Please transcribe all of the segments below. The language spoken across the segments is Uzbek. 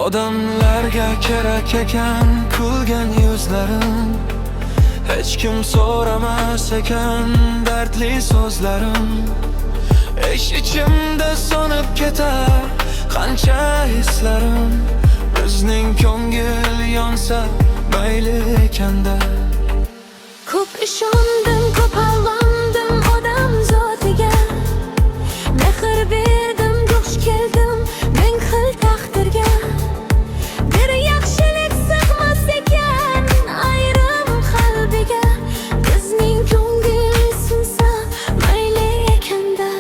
Odamlarga kerak ekan kulgan yuzlarim, hech kim so'ramas ekan dardli so'zlarim. Ichimda so'nib ketar qancha hislarim, bizning ko'ngil yonsa mayli ekanda. Ko'p ishondim, ko'p allandim odam zotiga, mehr berdim, duch keldim ming xil taqdirga. Bir yaxshilik sig'mas ekan ayrim qalbiga, bizning ko'ngil sinsa mayli ekanda.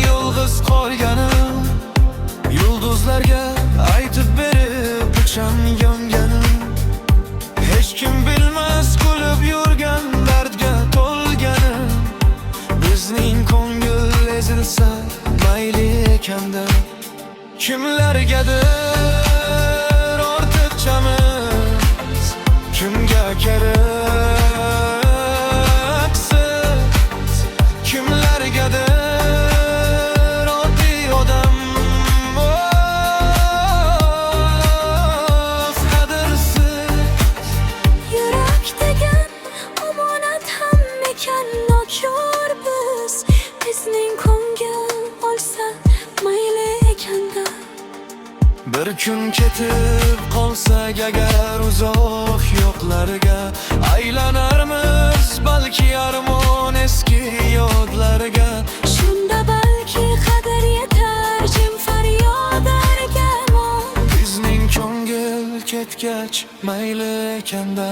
Yolg'iz qolganim, yulduzlarga aytib berib o'cham yonganim. Hech kim bilmas kulib yurgan dardga to'lganim, bizning ko'ngil ezilsa mayli ekanda. Kimlargadir ortiqchamiz, kimga keraksiz, kimlargadir bizning ko'ngil olsa mayli ekanda. Bir kun ketib qolsak agar uzoq yo'qlarga, aylanarmiz balki armon eski yodlarga. Shunda balki qadr yetar jim faryod argamon. Bizning ko'ngil ketgach mayli ekanda.